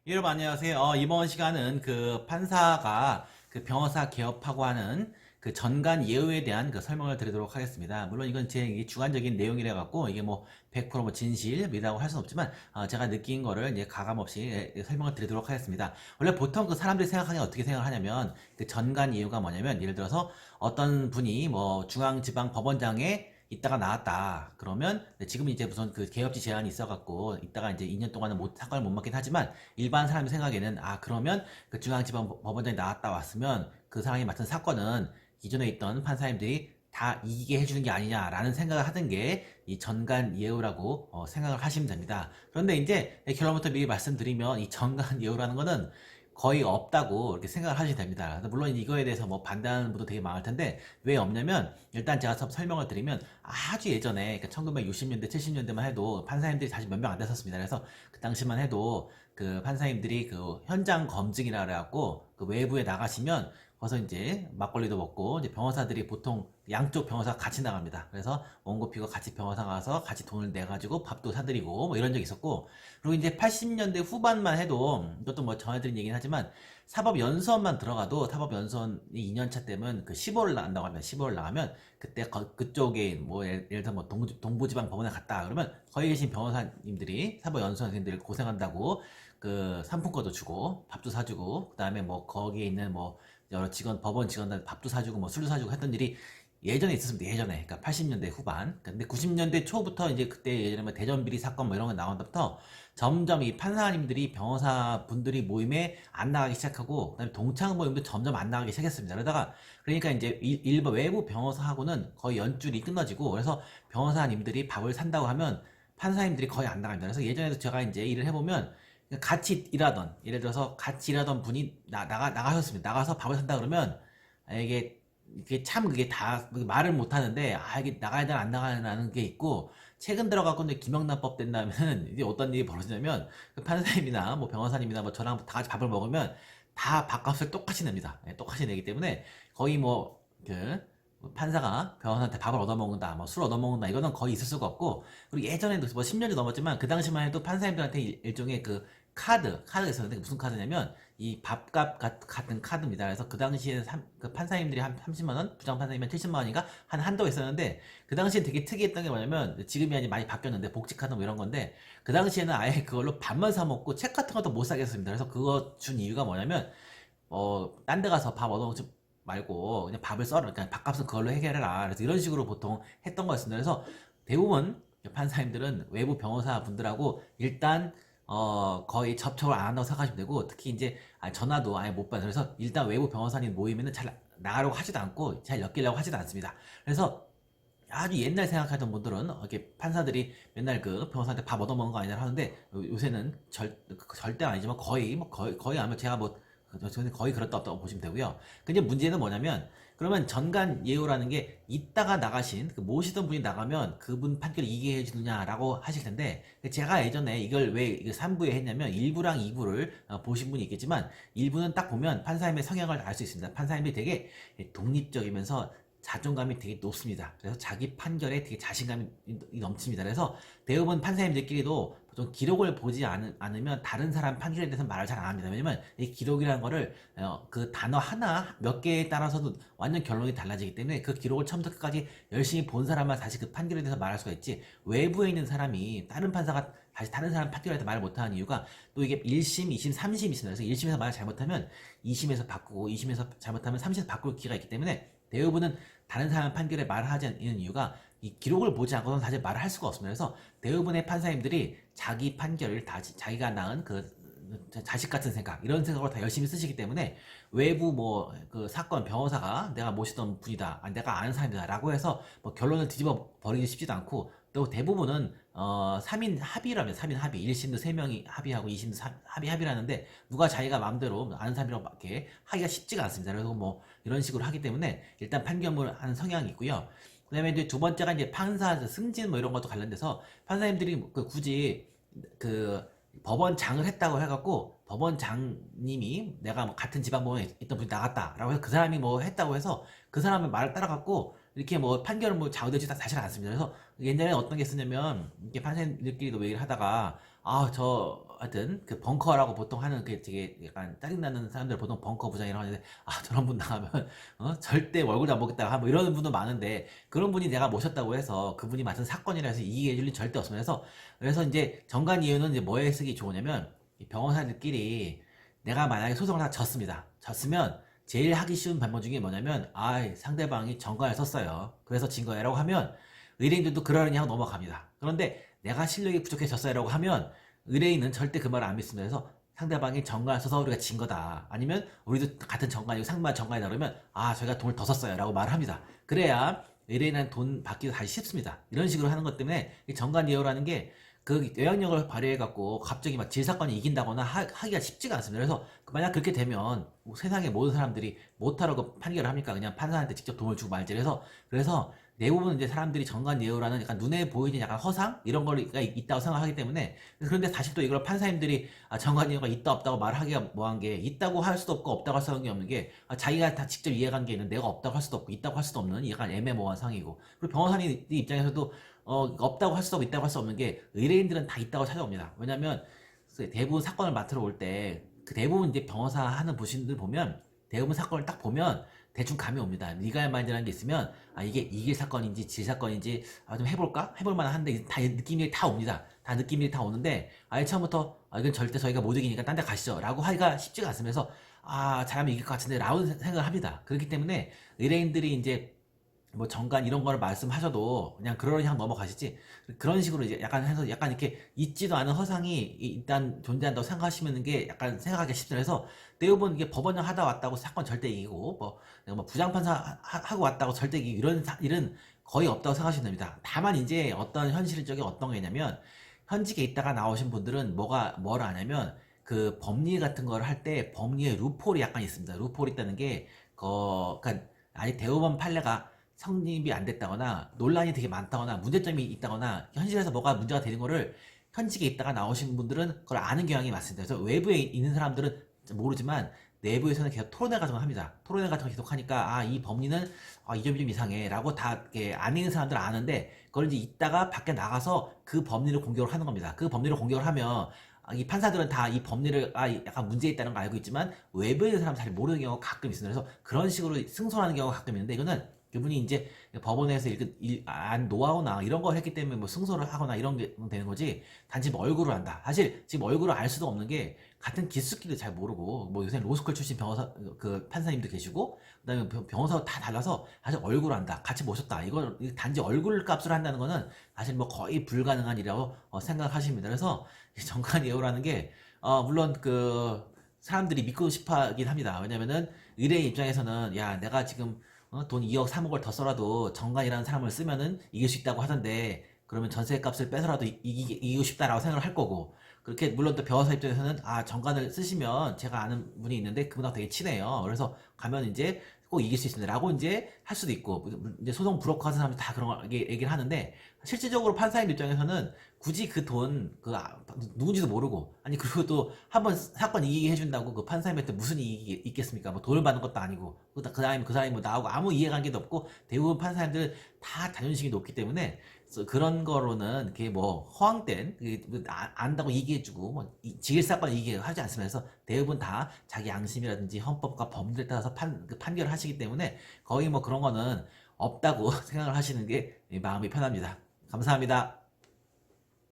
여러분 안녕하세요. 이번 시간은 그 판사가 그 변호사 개업하고 하는 그 전관 예우에 대한 그 설명을 드리도록 하겠습니다. 물론 이건 제 이게 주관적인 내용이라 갖고 이게 뭐 100%뭐 진실이라고 할 수는 없지만 제가 느낀 거를 이제 가감 없이 설명을 드리도록 하겠습니다. 원래 보통 그 사람들이 생각하기에 어떻게 생각을 하냐면 그 전관 예우가 뭐냐면 예를 들어서 어떤 분이 뭐 중앙지방법원장에 있다가 나왔다. 그러면 지금 이제 무슨 그 개업지 제한이 있어갖고 이따가 이제 2년 동안은 사건을 못 맡긴 하지만 일반 사람 생각에는 그러면 그 중앙지방법원장이 나왔다 왔으면 그 사람이 맡은 사건은 기존에 있던 판사님들이 다 이기게 해주는 게 아니냐라는 생각을 하던 게 이 전관 예우라고 생각을 하시면 됩니다. 그런데 이제 결론부터 미리 말씀드리면 이 전관 예우라는 거는 거의 없다고 이렇게 생각을 하시면 됩니다. 물론 이거에 대해서 뭐 반대하는 분도 되게 많을 텐데 왜 없냐면 일단 제가 설명을 드리면 아주 예전에 그러니까 1960년대 70년대만 해도 판사님들이 사실 몇 명 안 됐었습니다. 그래서 그 당시만 해도 그 판사님들이 그 현장 검증이라 그래갖고 그 외부에 나가시면 거기서 이제 막걸리도 먹고 이제 변호사들이 보통 양쪽 변호사 같이 나갑니다. 그래서 원고피고 같이 변호사 가서 같이 돈을 내가지고 밥도 사드리고 뭐 이런 적이 있었고 그리고 이제 80년대 후반만 해도 이것도 뭐 전해드린 얘기는 하지만 사법연수원만 들어가도 사법연수원이 2년차 때면 그 15를 나간다고 하면 15를 나가면 그때 그쪽에 뭐 예를 들어 뭐 동부지방 법원에 갔다 그러면 거기 계신 변호사님들이 사법연수원생들 고생한다고 그 상품권도 주고 밥도 사주고 그 다음에 뭐 거기에 있는 뭐 여러 법원 직원들 밥도 사주고 뭐 술도 사주고 했던 일이 예전에 있었습니다. 예전에. 그러니까 80년대 후반. 근데 90년대 초부터 이제 그때 예전에 뭐 대전 비리 사건 뭐 이런 거 나온 다부터 점점 이 판사님들이 변호사 분들이 모임에 안 나가기 시작하고 그다음에 동창 모임도 점점 안 나가기 시작했습니다. 그러다가 그러니까 이제 일부 외부 변호사하고는 거의 연줄이 끊어지고 그래서 변호사님들이 밥을 산다고 하면 판사님들이 거의 안 나갑니다. 그래서 예전에도 제가 이제 일을 해보면 같이 일하던 예를 들어서 같이 일하던 분이 나가셨습니다. 나가서 밥을 산다 그러면 이게 참 그게 다 말을 못 하는데 이게 나가야 되나 안 나가야되는 게 있고 최근 들어가고 이제 김영란법 된다면 이제 어떤 일이 벌어지냐면 그 판사님이나 뭐 변호사님이나 뭐 저랑 다 같이 밥을 먹으면 다 밥값을 똑같이 냅니다. 똑같이 내기 때문에 거의 뭐 그 판사가 변호사한테 밥을 얻어먹는다, 뭐 술 얻어먹는다 이거는 거의 있을 수가 없고 그리고 예전에도 뭐 10년이 넘었지만 그 당시만 해도 판사님들한테 일종의 그 카드가 있었는데 무슨 카드냐면 이 밥값 같은 카드입니다. 그래서 그 당시에 그 판사님들이 한 30만 원, 부장 판사님은 70만 원인가 한 한도가 있었는데 그 당시에 되게 특이했던 게 뭐냐면 지금이 아니 많이 바뀌었는데 복지 카드 뭐 이런 건데 그 당시에는 아예 그걸로 밥만 사 먹고 책 같은 것도 못 사겠습니다. 그래서 그거 준 이유가 뭐냐면 딴 데 가서 밥 얻어먹지 말고 그냥 밥을 썰어 그러니까 밥값은 그걸로 해결해라. 그래서 이런 식으로 보통 했던 거였습니다. 그래서 대부분 판사님들은 외부 변호사 분들하고 일단 거의 접촉을 안 한다고 생각하시면 되고 특히 이제 전화도 아예 못 받아요. 그래서 일단 외부 변호사님 모이면은 잘 나가려고 하지도 않고 잘 엮이려고 하지도 않습니다. 그래서 아주 옛날 생각하던 분들은 이렇게 판사들이 맨날 그 변호사한테 밥 얻어먹는 거 아니냐 하는데 요새는 절대 아니지만 거의 아마 제가 뭐 저는 거의 그렇다고 보시면 되고요. 근데 문제는 뭐냐면 그러면 전관 예우라는 게 이따가 나가신 그 모시던 분이 나가면 그분 판결 이기게 해주느냐라고 하실 텐데 제가 예전에 이걸 왜 3부에 했냐면 1부랑 2부를 보신 분이 있겠지만 1부는 딱 보면 판사님의 성향을 알 수 있습니다. 판사님이 되게 독립적이면서 자존감이 되게 높습니다. 그래서 자기 판결에 되게 자신감이 넘칩니다. 그래서 대부분 판사님들끼리도 보통 기록을 보지 않으면 다른 사람 판결에 대해서 말을 잘 안 합니다. 왜냐면 이 기록이라는 거를 그 단어 하나 몇 개에 따라서도 완전 결론이 달라지기 때문에 그 기록을 처음부터 끝까지 열심히 본 사람만 사실 그 판결에 대해서 말할 수가 있지 외부에 있는 사람이 다른 판사가 다시 다른 사람 판결에 대해서 말을 못하는 이유가 또 이게 1심, 2심, 3심이 있습니다. 그래서 1심에서 말을 잘못하면 2심에서 바꾸고 2심에서 잘못하면 3심에서 바꿀 기회가 있기 때문에 대부분은 다른 사람 판결에 말을 하지 않는 이유가 이 기록을 보지 않고는 사실 말을 할 수가 없습니다. 그래서 대부분의 판사님들이 자기 판결을 다 자기가 낳은 그 자식 같은 생각 이런 생각으로 다 열심히 쓰시기 때문에 외부 뭐 그 사건 변호사가 내가 모시던 분이다 내가 아는 사람이다 라고 해서 뭐 결론을 뒤집어 버리기 쉽지도 않고 또 대부분은 3인 합의라면 3인 합의 1심도 3명이 합의하고 2심도 합의라는데 누가 자기가 마음대로 아는 사람이라고 이렇게 하기가 쉽지가 않습니다. 그래서 뭐 이런 식으로 하기 때문에 일단 판결문을 하는 성향이 있고요. 그 다음에 이제 두 번째가 이제 판사 승진 뭐 이런 것도 관련돼서 판사님들이 굳이 그 법원장을 했다고 해갖고 법원장님이 내가 뭐 같은 지방법원에 있던 분이 나갔다라고 해서 그 사람이 뭐 했다고 해서 그 사람의 말을 따라갖고 이렇게 뭐 판결은 뭐 좌우되지 사실 않습니다. 그래서 옛날에 어떤 게 있었냐면 이렇게 판사님들끼리도 뭐 얘기를 하다가 하여튼 그 벙커라고 보통 하는 그 되게 약간 짜증나는 사람들 보통 벙커 부장이라고 하는데 저런 분 나가면 절대 월급도 안 먹겠다 뭐 이러는 분도 많은데 그런 분이 내가 모셨다고 해서 그분이 맡은 사건이라 해서 이익해 줄 일 절대 없습니다. 그래서 이제 정관 이유는 이제 뭐에 쓰기 좋으냐면 이 변호사들끼리 내가 만약에 소송을 다 졌습니다. 졌으면 제일 하기 쉬운 방법 중에 뭐냐면 상대방이 정관을 썼어요. 그래서 진 거야라고 하면 의뢰인들도 그러려니 하고 넘어갑니다. 그런데 내가 실력이 부족해졌어요라고 하면 의뢰인은 절대 그 말을 안 믿습니다. 그래서 상대방이 정관을 써서 우리가 진 거다. 아니면 우리도 같은 정관이고 상대방 정관이다 그러면 저희가 돈을 더 썼어요 라고 말을 합니다. 그래야 의뢰인한테 돈 받기도 다시 쉽습니다. 이런 식으로 하는 것 때문에 이 정관 예우라는 게 그 영향력을 발휘해갖고 갑자기 막 질사건이 이긴다거나 하기가 쉽지가 않습니다. 그래서 만약 그렇게 되면 뭐 세상의 모든 사람들이 못하라고 판결을 합니까? 그냥 판사한테 직접 돈을 주고 말지. 그래서 대부분 이제 사람들이 정관 예우라는 약간 눈에 보이는 약간 허상 이런 거가 있다고 생각하기 때문에 그런데 사실 또 이걸 판사님들이 정관 예우가 있다 없다고 말하기가 뭐한 게 있다고 할 수도 없고 없다고 할 수도 없는 게 자기가 다 직접 이해한 게 있는 내가 없다고 할 수도 없고 있다고 할 수도 없는 약간 애매모호한 상황이고 그리고 변호사님 입장에서도 없다고 할 수도 없고 있다고 할 수 없는 게 의뢰인들은 다 있다고 찾아옵니다. 왜냐면 대부분 사건을 맡으러 올 때 그 대부분 이제 변호사 하는 분들 보면 대부분 사건을 딱 보면 대충 감이 옵니다. 리갈 마인드라는 게 있으면 이게 이길 사건인지 질 사건인지 좀 해볼까? 해볼 만한데 다 느낌이 다 옵니다. 다 느낌이 다 오는데 아예 처음부터 이건 절대 저희가 못 이기니까 딴 데 가시죠 라고 하기가 쉽지가 않으면서 잘하면 이길 것 같은데 라고 생각을 합니다. 그렇기 때문에 의뢰인들이 이제 뭐 정관 이런 거를 말씀하셔도 그냥 그러려니 하고 넘어가시지 그런 식으로 이제 약간 해서 약간 이렇게 있지도 않은 허상이 일단 존재한다고 생각하시는 게 약간 생각하기 쉽죠. 그래서 대부분 이게 법원장 하다 왔다고 사건 절대 이기고 내가 뭐 부장판사 하고 왔다고 절대 이기고 이런 일은 거의 없다고 생각하시면 됩니다. 다만 이제 어떤 현실적인 어떤 게냐면 현직에 있다가 나오신 분들은 뭘 아냐면 그 법리 같은 거를 할 때 법리에 루폴이 약간 있습니다. 루폴이 있다는 게 그러니까 아니 대법원 판례가 성립이 안 됐다거나 논란이 되게 많다거나 문제점이 있다거나 현실에서 뭐가 문제가 되는 거를 현직에 있다가 나오신 분들은 그걸 아는 경향이 많습니다. 그래서 외부에 있는 사람들은 모르지만 내부에서는 계속 토론회 같은 걸 합니다. 토론회 같은 걸 계속 하니까 이 법리는 이 점이 좀 이상해 라고 다 안 있는 사람들은 아는데 그걸 이제 있다가 밖에 나가서 그 법리를 공격을 하는 겁니다. 그 법리를 공격을 하면 이 판사들은 다 이 법리를 약간 문제 있다는 걸 알고 있지만 외부에 있는 사람은 잘 모르는 경우가 가끔 있습니다. 그래서 그런 식으로 승소하는 경우가 가끔 있는데 이거는 그분이 이제 법원에서 안 노하우나 이런 걸 했기 때문에 뭐 승소를 하거나 이런 게 되는 거지 단지 뭐 얼굴을 안다. 사실 지금 얼굴을 알 수도 없는 게 같은 기수끼리도 잘 모르고 뭐 요새 로스쿨 출신 변호사 그 판사님도 계시고 그다음에 변호사도 다 달라서 사실 얼굴을 안다. 같이 모셨다. 이거 단지 얼굴 값을 한다는 거는 사실 뭐 거의 불가능한 일이라고 생각하십니다. 그래서 정관 예우라는 게 물론 그 사람들이 믿고 싶어하긴 합니다. 왜냐면은 의뢰인 입장에서는 내가 지금 돈 2억 3억을 더 써라도 정관이라는 사람을 쓰면은 이길 수 있다고 하던데 그러면 전세 값을 빼서라도 이기고 싶다라고 생각을 할 거고 그렇게 물론 또 변호사 입장에서는 정관을 쓰시면 제가 아는 분이 있는데 그분하고 되게 친해요. 그래서 가면 이제 꼭 이길 수 있습니다 라고 이제 할 수도 있고 이제 소송 브로커 하는 사람들이 다 그런 걸 얘기를 하는데 실질적으로 판사님 입장에서는 굳이 그 돈 누군지도 모르고 그리고 또 한번 사건 이기게 해준다고 그 판사님한테 무슨 이익이 있겠습니까? 뭐 돈을 받는 것도 아니고 그 다음에 그 사람이 뭐 나오고 아무 이해관계도 없고 대부분 판사님들 다 자존심이 높기 때문에 그런 거로는 그게 뭐 허황된 안다고 이기해주고 뭐 직일사건 이기게 하지 않습니다. 그래서 대부분 다 자기 양심이라든지 헌법과 법률에 따라서 판결을 하시기 때문에 거의 뭐 그런 거는 없다고 생각을 하시는 게 마음이 편합니다. 감사합니다.